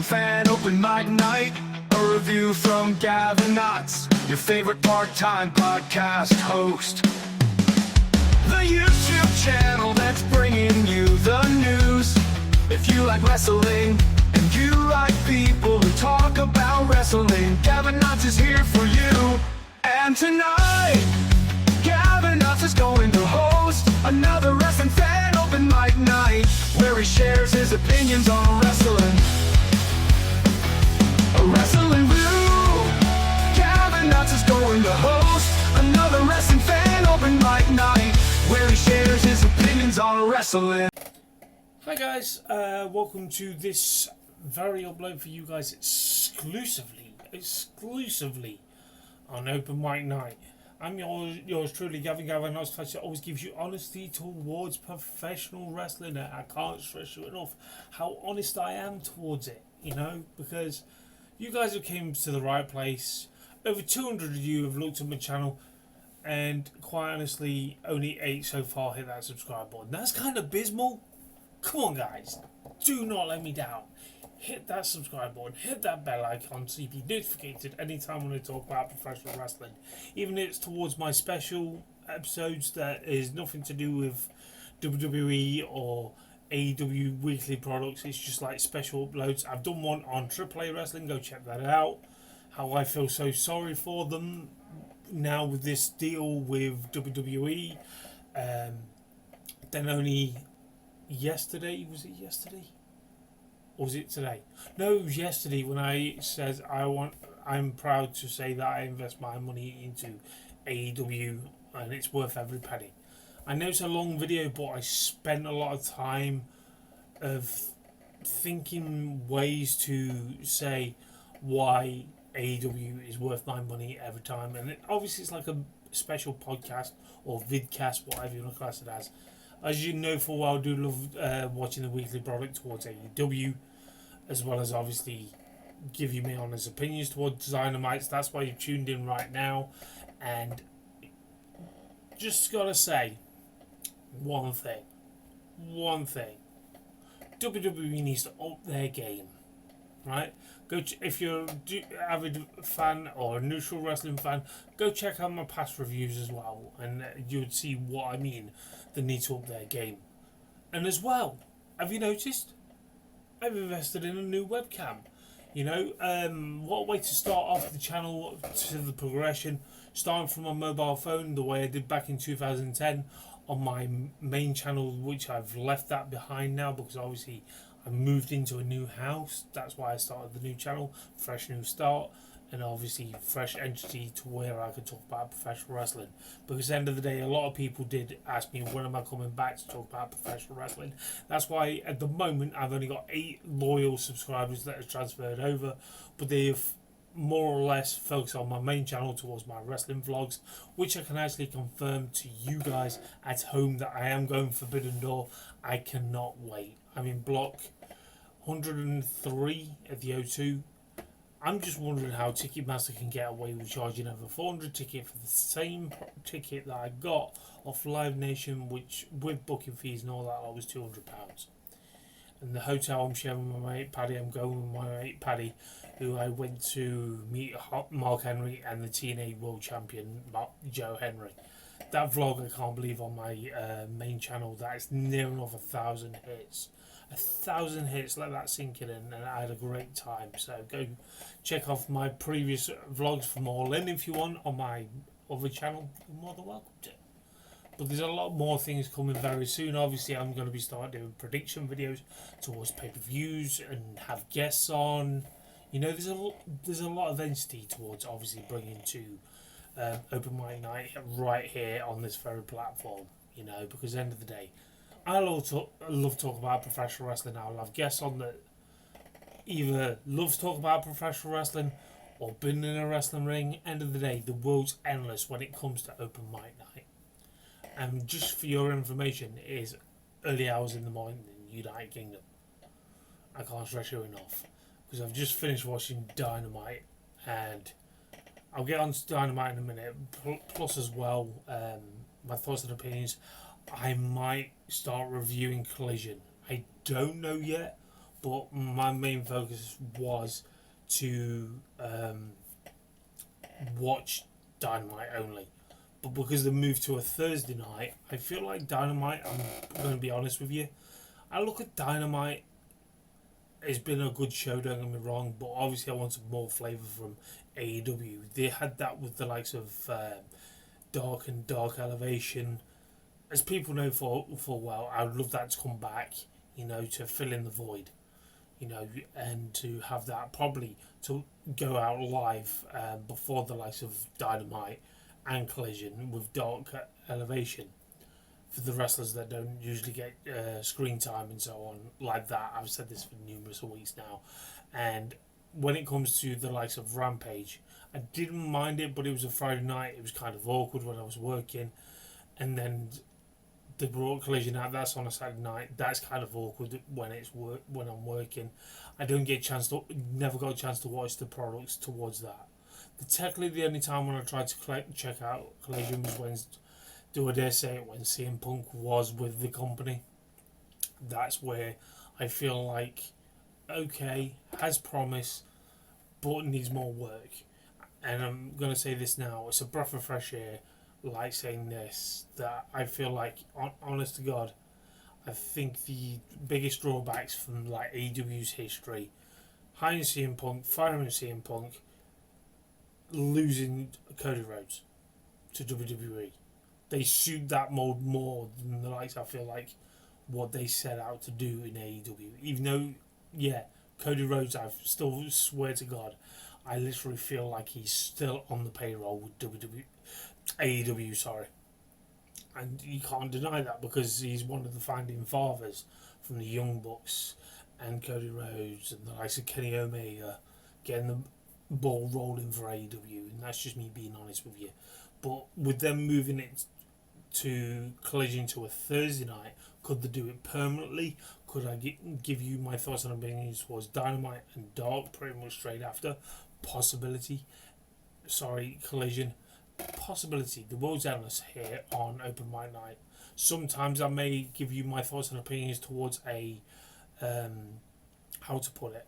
wrestling fan open mic night. A review from Gavin Knotts, your favorite part-time podcast host. The YouTube channel that's bringing you the news. If you like wrestling and you like people who talk about wrestling, Gavin Knotts is here for you. And tonight, Gavin Knotts is going to host another wrestling fan open mic night, where he shares his opinions on wrestling. A wrestling review. Gavin Knotts is going to host another wrestling fan open mic night, where he shares his opinions on wrestling. Hi guys, welcome to this very upload for you guys exclusively on Open Mic Night. I'm yours truly, Gavin Knotts, that always gives you honesty towards professional wrestling. I can't stress you enough how honest I am towards it, you know, because you guys have came to the right place. Over 200 of you have looked at my channel, and quite honestly, only 8 so far hit that subscribe button. That's kind of abysmal. Come on guys, do not let me down. Hit that subscribe button, hit that bell icon so you be notified anytime when I talk about professional wrestling. Even if it's towards my special episodes that is nothing to do with WWE or AEW weekly products. It's just like special uploads. I've done one on AAA Wrestling, go check that out. How I feel so sorry for them now with this deal with WWE. Then only yesterday, was it yesterday? Or was it today? No, it was yesterday when I said I'm proud to say that I invest my money into AEW and it's worth every penny. I know it's a long video, but I spent a lot of time of thinking ways to say why AEW is worth my money every time. And obviously it's like a special podcast or vidcast, whatever you want to class it as. As you know full well, I do love watching the weekly product towards AEW, as well as obviously give you my honest opinions towards Dynamite. That's why you've tuned in right now. And just gotta say one thing. WWE needs to up their game, right? If you're an avid fan or a neutral wrestling fan, go check out my past reviews as well, and you would see what I mean. They need to up their game. And as well, have you noticed? I've invested in a new webcam. You know, what a way to start off the channel to the progression, starting from my mobile phone the way I did back in 2010 on my main channel, which I've left that behind now because obviously I moved into a new house. That's why I started the new channel, fresh new start, and obviously fresh entity to where I could talk about professional wrestling. Because at the end of the day, a lot of people did ask me when am I coming back to talk about professional wrestling. That's why at the moment I've only got 8 loyal subscribers that have transferred over, but they've more or less focused on my main channel towards my wrestling vlogs, which I can actually confirm to you guys at home that I am going Forbidden Door. I cannot wait. I'm in block 103 at the O2. I'm just wondering how Ticketmaster can get away with charging over 400 ticket for the same ticket that I got off Live Nation, which with booking fees and all that was £200. And the hotel I'm sharing with my mate Paddy, I'm going with my mate Paddy, who I went to meet Mark Henry and the TNA World Champion Joe Henry. That vlog I can't believe on my main channel, that is near enough 1,000 hits. 1,000 hits, let that sink in, and I had a great time. So go check off my previous vlogs from All In if you want on my other channel. You're more than welcome to. But there's a lot more things coming very soon. Obviously I'm going to be starting doing prediction videos towards pay-per-views and have guests on. You know, there's a lot of entity towards obviously bringing to Open Mic Night right here on this very platform. You know, because at the end of the day, I love talk about professional wrestling. I'll have guests on that either love to talk about professional wrestling or been in a wrestling ring. End of the day, the world's endless when it comes to Open Mic Night. And just for your information, it is early hours in the morning in the United Kingdom. I can't stress you enough because I've just finished watching Dynamite, and I'll get on to Dynamite in a minute. Plus as well, my thoughts and opinions. I might start reviewing Collision. I don't know yet, but my main focus was to watch Dynamite only. But because they moved to a Thursday night, I feel like Dynamite, I'm going to be honest with you, I look at Dynamite, it's been a good show, don't get me wrong, but obviously I wanted more flavour from AEW. They had that with the likes of Dark and Dark Elevation. As people know for well, I would love that to come back, to fill in the void, and to have that probably to go out live before the likes of Dynamite and Collision with Dark Elevation for the wrestlers that don't usually get screen time and so on like that. I've said this for numerous weeks now, and when it comes to the likes of Rampage, I didn't mind it, but it was a Friday night. It was kind of awkward when I was working, and then they brought Collision out. That's on a Saturday night. That's kind of awkward when I'm working. I don't get never got a chance to watch the products towards that. Technically, the only time when I tried to check out Collision was when, do I dare say it, when CM Punk was with the company. That's where I feel like, okay, has promise, but needs more work. And I'm going to say this now, it's a breath of fresh air, like saying this, that I feel like, honest to God, I think the biggest drawbacks from like AEW's history, hiring CM Punk, firing CM Punk, losing Cody Rhodes to WWE. They suit that mold more than the likes, I feel like, what they set out to do in AEW. Even though, yeah, Cody Rhodes, I still swear to God, I literally feel like he's still on the payroll with AEW, sorry. And you can't deny that because he's one of the founding fathers from the Young Bucks and Cody Rhodes and the likes of Kenny Omega getting the ball rolling for AEW, and that's just me being honest with you. But with them moving it to Collision to a Thursday night, could they do it permanently? Could I give you my thoughts and opinions towards Dynamite and Dark pretty much straight after? Possibility. Sorry, Collision. Possibility. The world's endless here on Open Mic Night. Sometimes I may give you my thoughts and opinions towards a how to put it,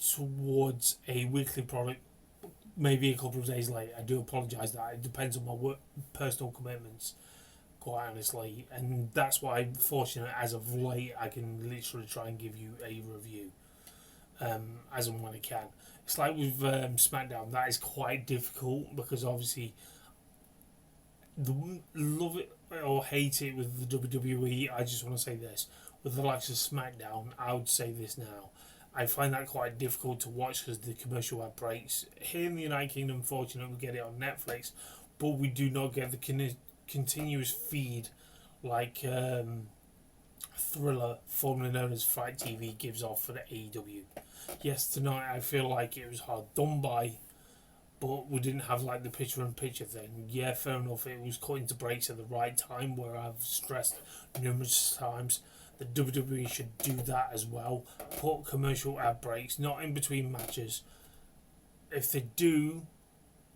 towards a weekly product, maybe a couple of days later. I do apologise that it depends on my work, personal commitments, quite honestly, and that's why I'm fortunate as of late I can literally try and give you a review as and when I can. It's like with SmackDown, that is quite difficult because obviously love it or hate it with the WWE. I just want to say this, with the likes of SmackDown, I would say this now, I find that quite difficult to watch because the commercial ad breaks. Here in the United Kingdom, unfortunately, we get it on Netflix, but we do not get the continuous feed like Thriller, formerly known as Fight TV, gives off for the AEW. Yes, tonight I feel like it was hard done by, but we didn't have like the picture-in-picture thing. Yeah, fair enough, it was cut into breaks at the right time, where I've stressed numerous times the WWE should do that as well. Put commercial ad breaks, not in between matches. If they do,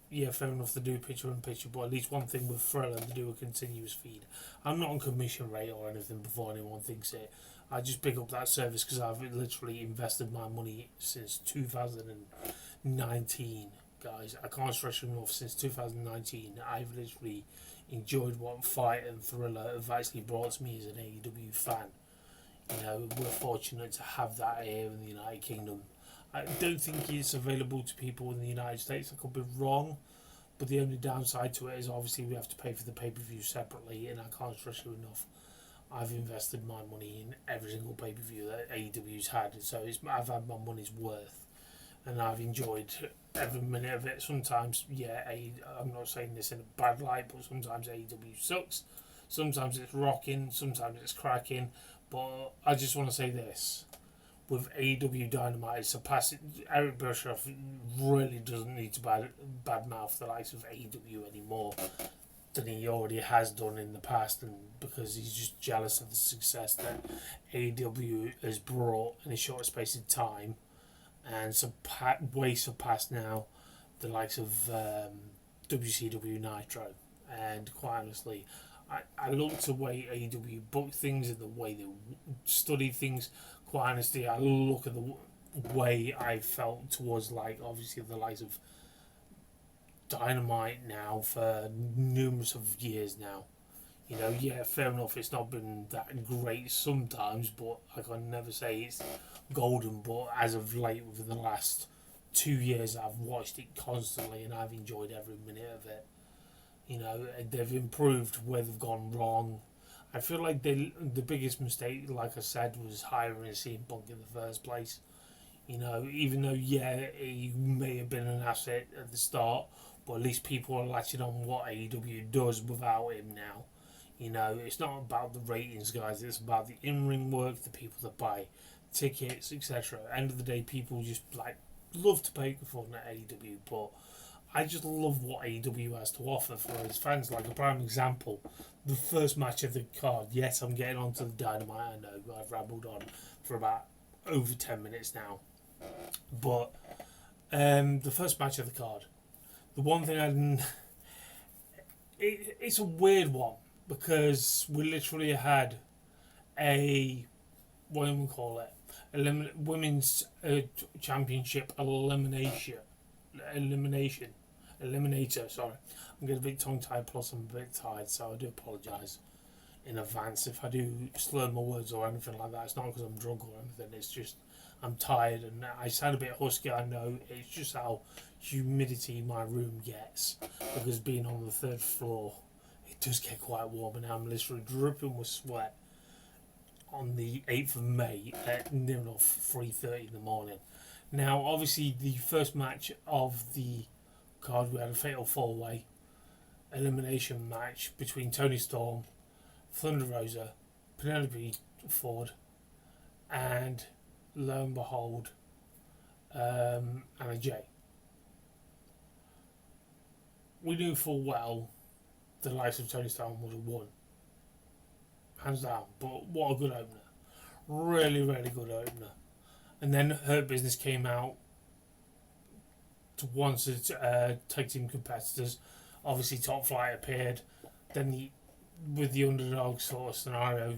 yeah, fair enough, they do picture in picture, but at least one thing with Thriller, they do a continuous feed. I'm not on commission rate or anything before anyone thinks it. I just pick up that service because I've literally invested my money since 2019, guys. I can't stress enough, since 2019, I've literally enjoyed what Fight and Thriller have actually brought to me as an AEW fan. We're fortunate to have that here in the United Kingdom. I don't think it's available to people in the United States. I could be wrong, but the only downside to it is obviously we have to pay for the pay-per-view separately, and I can't stress you enough, I've invested my money in every single pay-per-view that AEW's had, so I've had my money's worth, and I've enjoyed every minute of it. Sometimes, yeah, I'm not saying this in a bad light, but sometimes AEW sucks, sometimes it's rocking, sometimes it's cracking. But I just want to say this, with AEW Dynamite surpassing, Eric Bischoff really doesn't need to badmouth the likes of AEW anymore than he already has done in the past, and because he's just jealous of the success that AEW has brought in a short space of time, and way surpassed now the likes of WCW Nitro. And quite honestly, I look to the way AEW book things and the way they study things quite honestly, I look at the way I felt towards, like, obviously the likes of Dynamite now for numerous of years now. You know, yeah, fair enough, it's not been that great sometimes, but I can never say it's golden. But as of late, within the last 2 years, I've watched it constantly and I've enjoyed every minute of it. You know, they've improved where they've gone wrong. I feel like the biggest mistake, like I said, was hiring CM Punk in the first place. You know, even though, yeah, he may have been an asset at the start, but at least people are latching on what AEW does without him now. You know, it's not about the ratings, guys. It's about the in-ring work, the people that buy tickets, etc. At the end of the day, people just like love to pay for fun at AEW, but I just love what AEW has to offer for its fans. Like a prime example, the first match of the card. Yes, I'm getting onto the Dynamite. I know I've rambled on for about over 10 minutes now, but the first match of the card. The one thing I didn't, it's a weird one because we literally had a, what do we call it, women's championship eliminator. Sorry, I'm getting a bit tongue tied. Plus, I'm a bit tired, so I do apologise in advance if I do slur my words or anything like that. It's not because I'm drunk or anything. It's just I'm tired and I sound a bit husky. I know it's just how humidity my room gets because being on the third floor, it does get quite warm, and I'm literally dripping with sweat on the 8th of May at near enough 3:30 in the morning. Now, obviously, the first match of the card, we had a fatal four-way elimination match between Toni Storm, Thunder Rosa, Penelope Ford, and lo and behold, Anna Jay. We knew full well the likes of Toni Storm would have won, hands down. But what a good opener! Really, really good opener. And then Hurt Business came out to once as tag team competitors. Obviously, Top Flight appeared. Then with the underdog sort of scenario,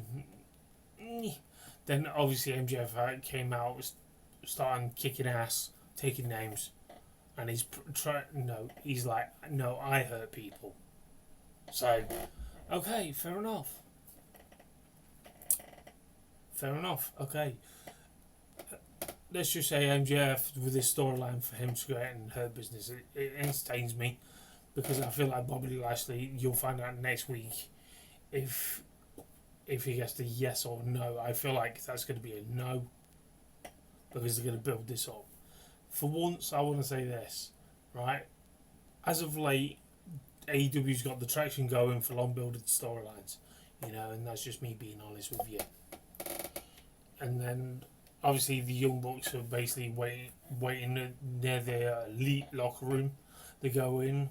then obviously MJF came out, starting kicking ass, taking names, and he's like, no, I hurt people. So, okay, fair enough. Okay. Let's just say MJF with this storyline for him to go out and Hurt Business, it entertains me because I feel like Bobby Lashley, you'll find out next week if he gets the yes or no. I feel like that's going to be a no because they're going to build this up. For once, I want to say this, right? As of late, AEW's got the traction going for long builded storylines, you know, and that's just me being honest with you. And then obviously the Young Bucks are basically waiting near their elite locker room. They go in.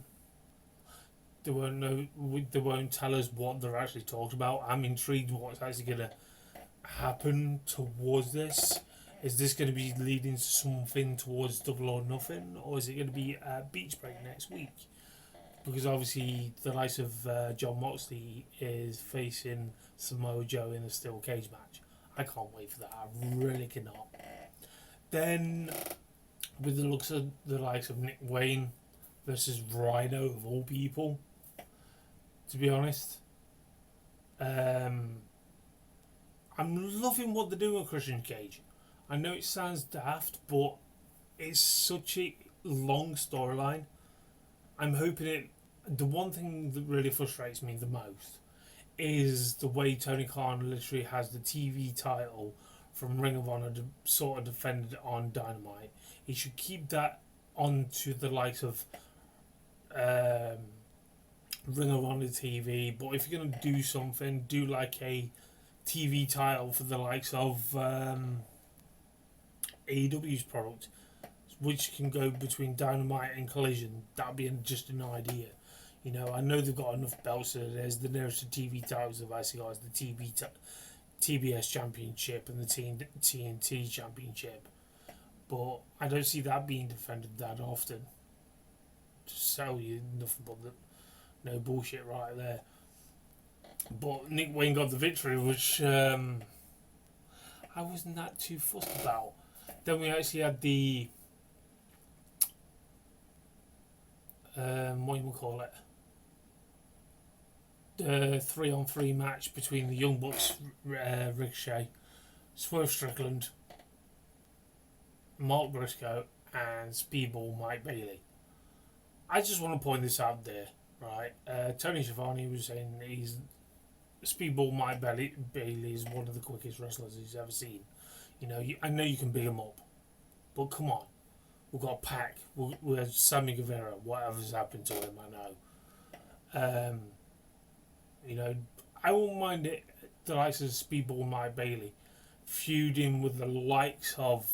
They won't tell us what they're actually talking about. I'm intrigued what's actually going to happen towards this. Is this going to be leading to something towards Double or Nothing, or is it going to be a beach break next week? Because obviously the likes of John Moxley is facing Samoa Joe in a steel cage match. I can't wait for that. I really cannot. Then, with the looks of the likes of Nick Wayne versus Rhino of all people, to be honest, I'm loving what they're doing with Christian Cage. I know it sounds daft, but it's such a long storyline. I'm hoping it. The one thing that really frustrates me the most is the way Tony Khan literally has the TV title from Ring of Honor sort of defended on Dynamite. He should keep that on to the likes of Ring of Honor TV. But if you're going to do something, do like a TV title for the likes of AEW's product, which can go between Dynamite and Collision. That'd be just an idea. You know, I know they've got enough belts. So there's the nearest TV titles they've actually got is the TBS Championship and the TNT Championship. But I don't see that being defended that often. Just sell you nothing but no bullshit right there. But Nick Wayne got the victory, which I I wasn't that too fussed about. Then we actually had the what do you call it? The 3-on-3 match between the Young Bucks, Ricochet, Swerve Strickland, Mark Briscoe, and Speedball Mike Bailey. I just want to point this out there, right? Tony Schiavone was saying Speedball Mike Bailey is one of the quickest wrestlers he's ever seen. You know, I know you can big him up, but come on. We've got Pac, we have Sammy Guevara, whatever's happened to him, I know. You know, I won't mind it, the likes of Speedball Mike Bailey feuding with the likes of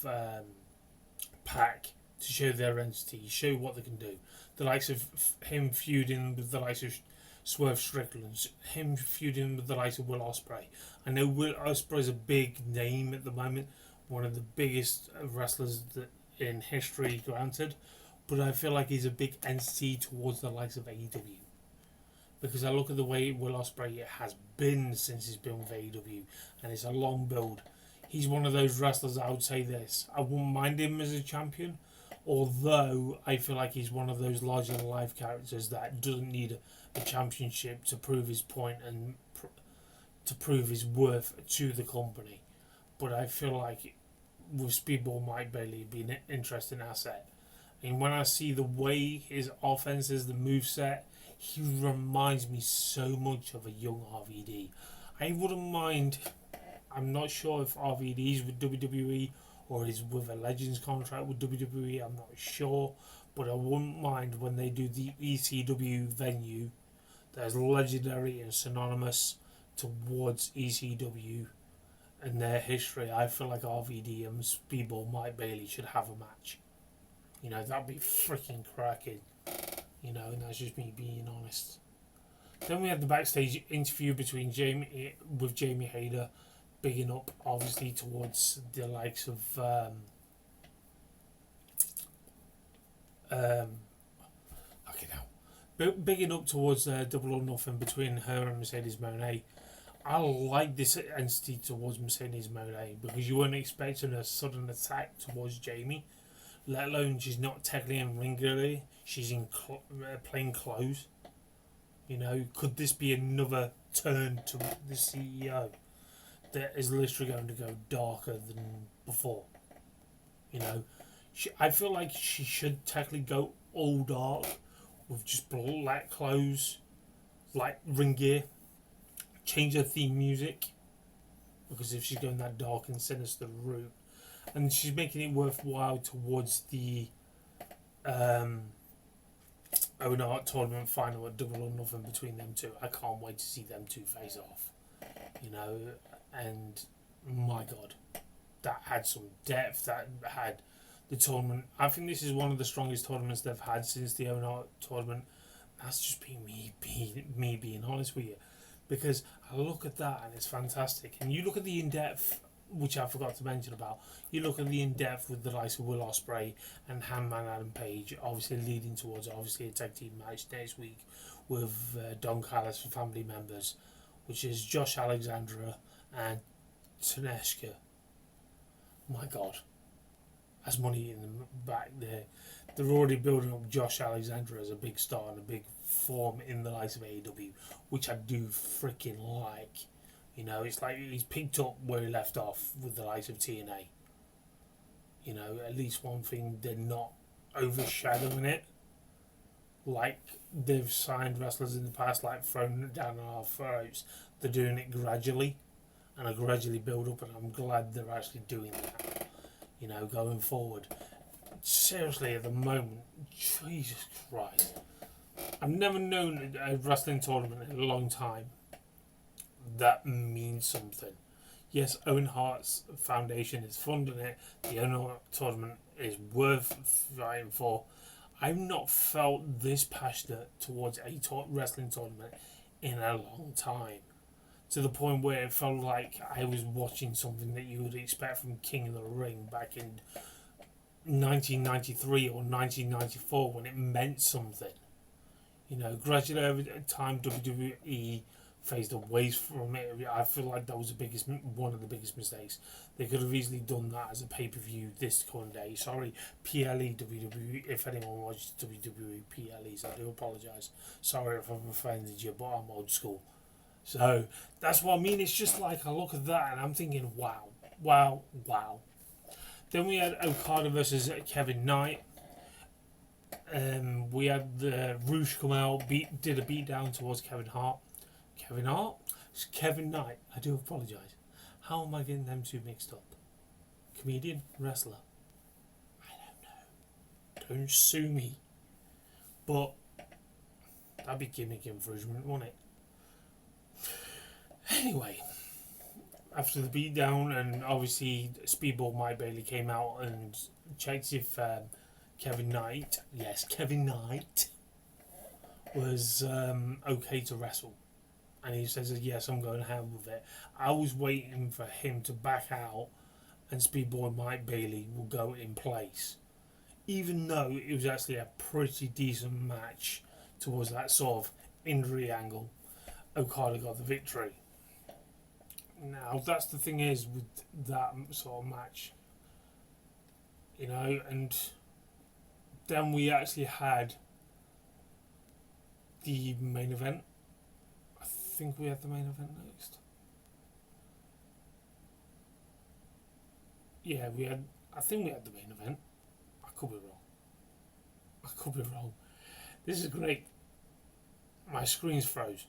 Pac to show their entity, show what they can do. The likes of him feuding with the likes of Swerve Strickland, him feuding with the likes of Will Ospreay. I know Will Ospreay's a big name at the moment, one of the biggest wrestlers in history, granted, but I feel like he's a big entity towards the likes of AEW. Because I look at the way Will Ospreay has been since he's been with AEW, and it's a long build. He's one of those wrestlers, I would say this, I wouldn't mind him as a champion, although I feel like he's one of those larger than life characters that doesn't need a championship to prove his point and to prove his worth to the company. But I feel like with Speedball Mike Bailey being an interesting asset. And when I see the way his offense is, the moveset, he reminds me so much of a young RVD. I wouldn't mind, I'm not sure if RVD's with WWE or is with a Legends contract with WWE, I'm not sure, but I wouldn't mind when they do the ECW venue that is legendary and synonymous towards ECW and their history. I feel like RVD and Speedball Mike Bailey should have a match. You know, that'd be freaking cracking. You know, and that's just me being honest. Then we had the backstage interview between Jamie Hayter, bigging up obviously towards the likes of okay now, bigging up towards Double or Nothing between her and Mercedes Moné. I like this entity towards Mercedes Moné because you weren't expecting a sudden attack towards Jamie, let alone she's not technically in ring early, she's in plain clothes. You know, could this be another turn to the CEO that is literally going to go darker than before? You know, I feel like she should technically go all dark with just black clothes, like ring gear, change her theme music, because if she's going that dark and sinister route, and she's making it worthwhile towards the Owen Hart tournament final at Double or Nothing between them two. I can't wait to see them two face off. You know, and my God, that had some depth. That had the tournament. I think this is one of the strongest tournaments they've had since the Owen Hart tournament. That's just been me being honest with you, because I look at that and it's fantastic. And you look at the in-depth, which I forgot to mention about, you look at the in-depth with the likes of Will Ospreay and Hangman Adam Page, obviously leading towards obviously a tag team match next week with Don Callis for family members, which is Josh Alexandra and Taneshka. My God, that's money in the back there. They're already building up Josh Alexandra as a big star and a big form in the likes of AEW, which I do freaking like. You know, it's like he's picked up where he left off with the likes of TNA. You know, at least one thing, they're not overshadowing it. Like they've signed wrestlers in the past, like thrown it down our throats. They're doing it gradually, and a gradually build up, and I'm glad they're actually doing that. You know, going forward. Seriously, at the moment, Jesus Christ. I've never known a wrestling tournament in a long time that means something. Yes, Owen Hart's foundation is funding it. The Owen Hart tournament is worth fighting for. I've not felt this passionate towards a wrestling tournament in a long time. To the point where it felt like I was watching something that you would expect from King of the Ring back in 1993 or 1994 when it meant something. You know, gradually over time WWE phased away from it. I feel like that was one of the biggest mistakes. They could have easily done that as a pay-per-view this current day. Sorry, PLE WWE. If anyone watches WWE PLEs, I do apologise. Sorry if I've offended you, but I'm old school. So that's what I mean. It's just like I look at that and I'm thinking, wow, wow, wow. Then we had Okada versus Kevin Knight. We had the Roosh come out, did a beat down towards Kevin Hart. Kevin Hart? It's Kevin Knight. I do apologise. How am I getting them two mixed up? Comedian? Wrestler? I don't know. Don't sue me. But that'd be gimmick infringement, wouldn't it? Anyway, after the beatdown, and obviously Speedball Mike Bailey came out and checked if Kevin Knight, yes, Kevin Knight, was okay to wrestle. And he says, yes, I'm going ahead with it. I was waiting for him to back out and Speedball Mike Bailey will go in place. Even though it was actually a pretty decent match towards that sort of injury angle, Okada got the victory. Now, that's the thing is with that sort of match, you know, and then we actually had the main event. I think we had the main event next. Yeah, I think we had the main event. I could be wrong. This is great. My screen's froze.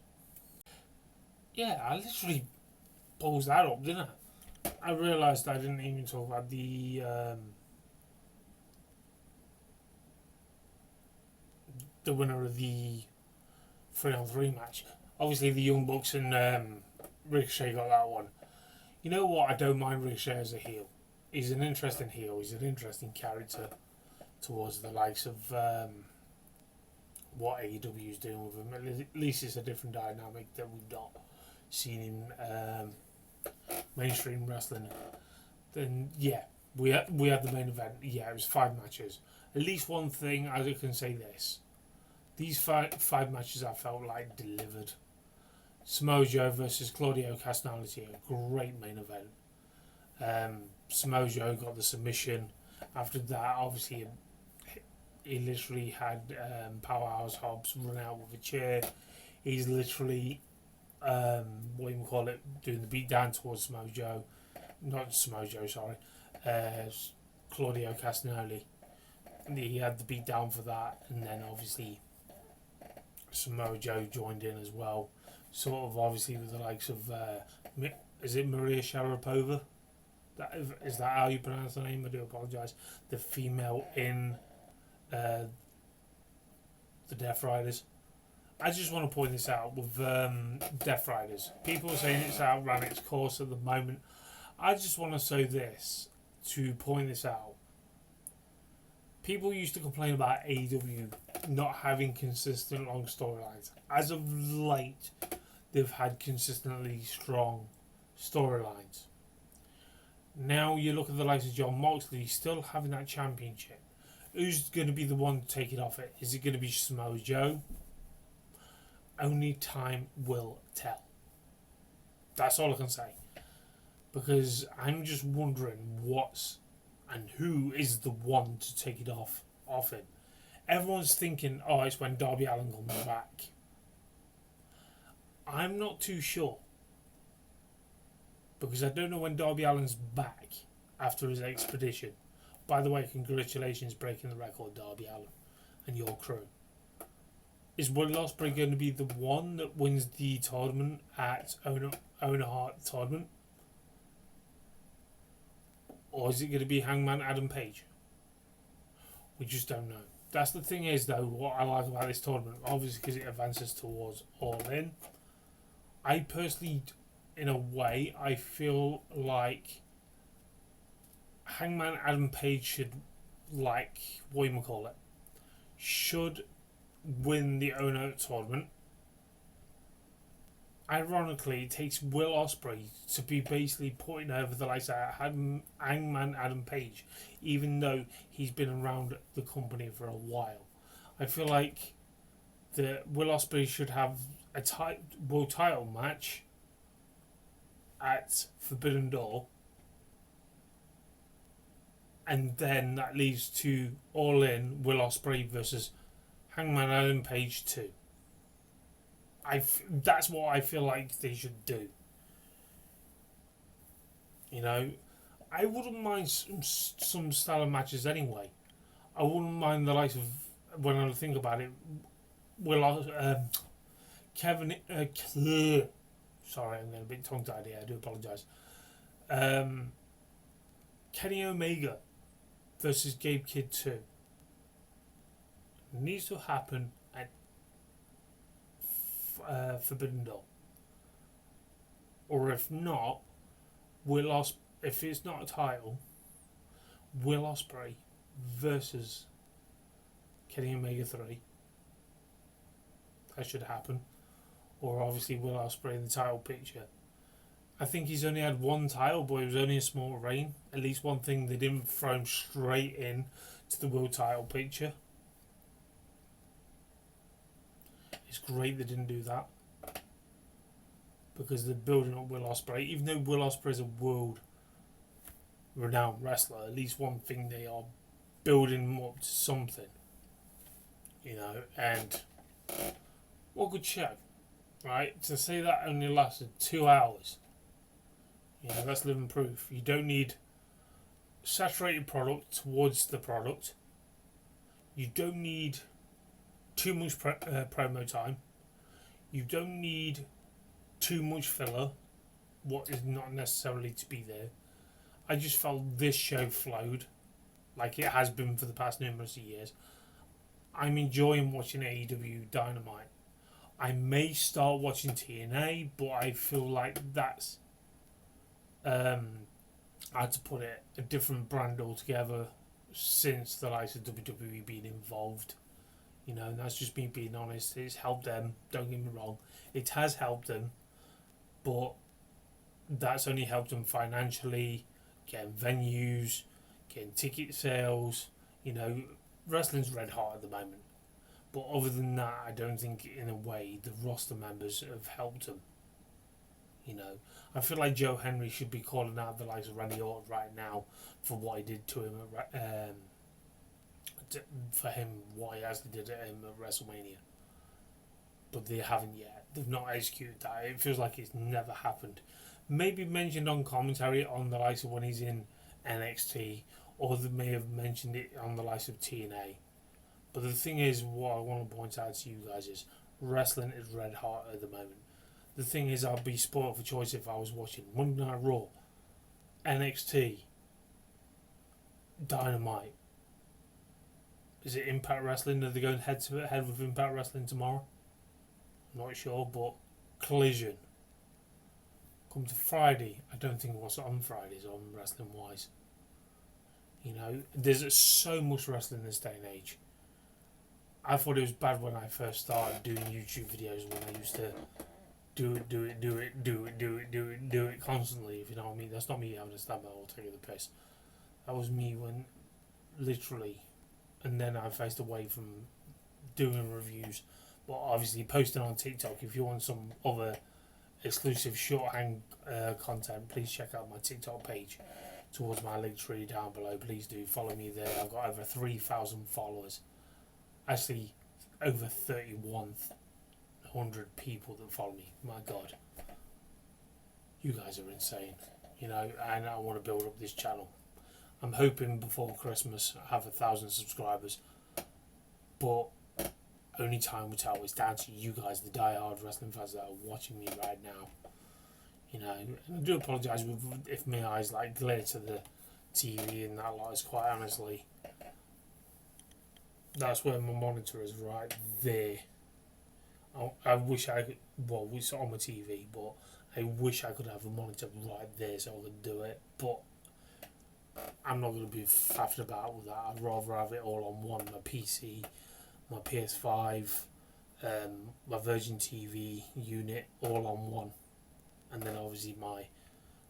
Yeah, I literally paused that up, didn't I? I realised I didn't even talk about the winner of the 3-on-3 match. Obviously, the Young Bucks and Ricochet got that one. You know what? I don't mind Ricochet as a heel. He's an interesting heel. He's an interesting character towards the likes of what AEW is doing with him. At least it's a different dynamic that we've not seen in mainstream wrestling. Then yeah, we had the main event. Yeah, it was 5 matches. At least one thing I can say this: these five matches I felt like delivered. Samoa Joe versus Claudio Castagnoli, a great main event. Samoa Joe got the submission. After that, obviously, he literally had Powerhouse Hobbs run out with a chair. He's literally doing the beat down towards Samoa Joe. Not Samoa Joe, sorry. Claudio Castagnoli. He had the beat down for that, and then obviously Samoa Joe joined in as well. Sort of obviously with the likes of is it Maria Sharapova? Is that how you pronounce the name? I do apologise. The female in the Death Riders. I just want to point this out with Death Riders. People are saying it's outran its course at the moment. I just want to say this to point this out. People used to complain about AEW not having consistent long storylines. As of late, they've had consistently strong storylines. Now you look at the likes of John Moxley still having that championship. Who's going to be the one to take it off it? Is it going to be Samoa Joe? Only time will tell. That's all I can say. Because I'm just wondering what's and who is the one to take it off him. Everyone's thinking, oh, it's when Darby Allin comes back. I'm not too sure. Because I don't know when Darby Allin's back after his expedition. By the way, congratulations breaking the record, Darby Allin and your crew. Is Will Ospreay going to be the one that wins the tournament at Owner Heart tournament? Or is it going to be Hangman Adam Page? We just don't know. That's the thing is, though, what I like about this tournament, obviously because it advances towards All In. I personally, in a way, I feel like Hangman Adam Page should win the Ono tournament. Ironically, it takes Will Ospreay to be basically putting over the likes of Hangman Adam Page, even though he's been around the company for a while. I feel like Will Ospreay should have a world title match at Forbidden Door, and then that leads to All In, Will Ospreay versus Hangman Adam Page 2. That's what I feel like they should do. You know, I wouldn't mind some style of matches anyway. I wouldn't mind the likes of, when I think about it, Kevin. Sorry, I'm getting a bit tongue tied here. I do apologise. Kenny Omega versus Gabe Kidd 2 needs to happen at Forbidden Door. Or if not, if it's not a title, Will Ospreay versus Kenny Omega 3. That should happen. Or obviously Will Ospreay in the title picture. I think he's only had one title, but it was only a small reign. At least one thing, they didn't throw him straight in to the world title picture. It's great they didn't do that, because they're building up Will Ospreay. Even though Will Ospreay is a world-renowned wrestler, at least one thing, they are building him up to something. You know, and what good show, right? To say that only lasted 2 hours. You know, that's living proof. You don't need saturated product towards the product. You don't need too much promo time. You don't need too much filler, what is not necessarily to be there. I just felt this show flowed like it has been for the past numerous years. I'm enjoying watching AEW Dynamite. I may start watching TNA, but I feel like that's I had to put it, a different brand altogether since the likes of WWE being involved. You know, and that's just me being honest. It's helped them, don't get me wrong. It has helped them, but that's only helped them financially, getting venues, getting ticket sales. You know, wrestling's red hot at the moment. But other than that, I don't think in a way the roster members have helped them. You know, I feel like Joe Henry should be calling out the likes of Randy Orton right now for what he did to him what he actually did at him at WrestleMania. But they haven't yet. They've not executed that. It feels like it's never happened. Maybe mentioned on commentary on the likes of when he's in NXT, or they may have mentioned it on the likes of TNA. But the thing is, what I want to point out to you guys is, wrestling is red hot at the moment. The thing is, I'd be spoiled for choice if I was watching Monday Night Raw, NXT, Dynamite. Is it Impact Wrestling? Are they going head to head with Impact Wrestling tomorrow? I'm not sure, but Collision. Come to Friday, I don't think what's on Fridays on wrestling wise. You know, there's so much wrestling in this day and age. I thought it was bad when I first started doing YouTube videos, when I used to do it constantly, if you know what I mean. That's not me having a stab at or taking the piss. That was me when, literally, and then I faced away from doing reviews. But obviously posting on TikTok. If you want some other exclusive shorthand content, please check out my TikTok page towards my link tree down below. Please do follow me there. I've got over 3,000 followers. Actually, over 3,100 people that follow me. My God. You guys are insane. You know, and I want to build up this channel. I'm hoping before Christmas I have 1,000 subscribers. But only time will tell. It's down to you guys, the die-hard wrestling fans that are watching me right now. You know, and I do apologise if my eyes like glare to the TV and that lot. Is quite honestly, that's where my monitor is, right there. I wish I could. Well, it's on my TV, but I wish I could have a monitor right there so I could do it. But I'm not going to be faffed about with that. I'd rather have it all on one. My PC, my PS5, my Virgin TV unit, all on one. And then obviously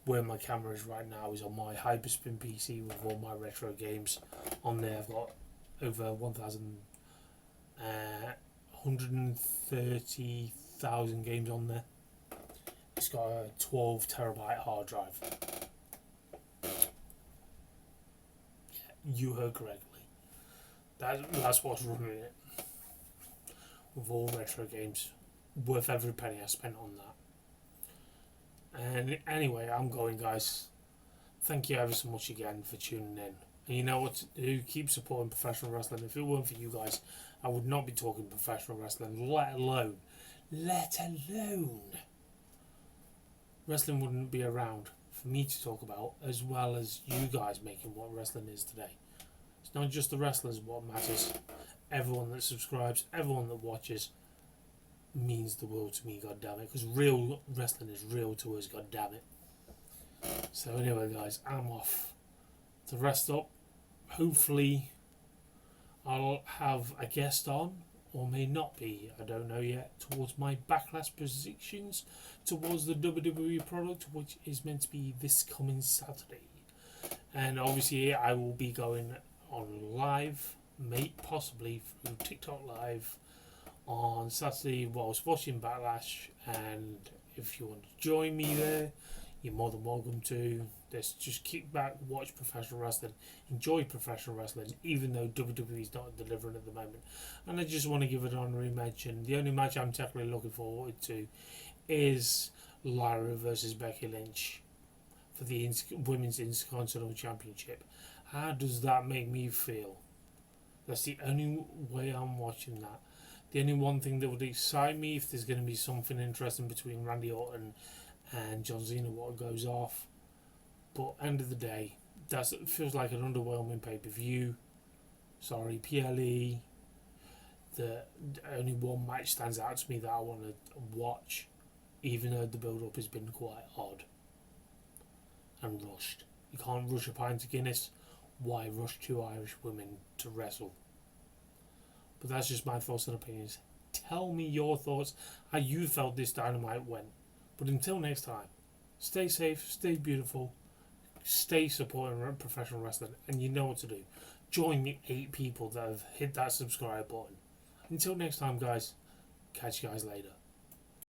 where my camera is right now is on my Hyperspin PC with all my retro games on there. I've got over 1,133 2,000 games on there. It's got a 12 terabyte hard drive. You heard correctly. That's what's running it. With all retro games, worth every penny I spent on that. And anyway, I'm going, guys. Thank you ever so much again for tuning in. And you know what? Who keeps supporting professional wrestling? If it weren't for you guys, I would not be talking professional wrestling. Let alone, wrestling wouldn't be around for me to talk about, as well as you guys making what wrestling is today. It's not just the wrestlers what matters. Everyone that subscribes, everyone that watches, means the world to me, goddammit. Because real wrestling is real to us, goddammit. So anyway, guys, I'm off to rest up. Hopefully I'll have a guest on, or may not be, I don't know yet, towards my backlash predictions towards the WWE product, which is meant to be this coming Saturday. And obviously I will be going on live, possibly through TikTok Live on Saturday whilst watching Backlash. And if you want to join me there, you're more than welcome to. Just kick back, watch professional wrestling, enjoy professional wrestling, even though WWE is not delivering at the moment. And I just want to give an honorary mention. The only match I'm technically looking forward to is Lyra versus Becky Lynch for the Women's Intercontinental Championship. How does that make me feel? That's the only way I'm watching that. The only one thing that would excite me, if there's going to be something interesting between Randy Orton and John Cena, what goes off. But end of the day, it feels like an underwhelming pay-per-view. Sorry, PLE. The only one match stands out to me that I want to watch, even though the build-up has been quite odd and rushed. You can't rush a pint of Guinness. Why rush two Irish women to wrestle? But that's just my thoughts and opinions. Tell me your thoughts, how you felt this Dynamite went. But until next time, stay safe, stay beautiful, stay supporting professional wrestling, and you know what to do. Join the 8 people that have hit that subscribe button. Until next time, guys, catch you guys later.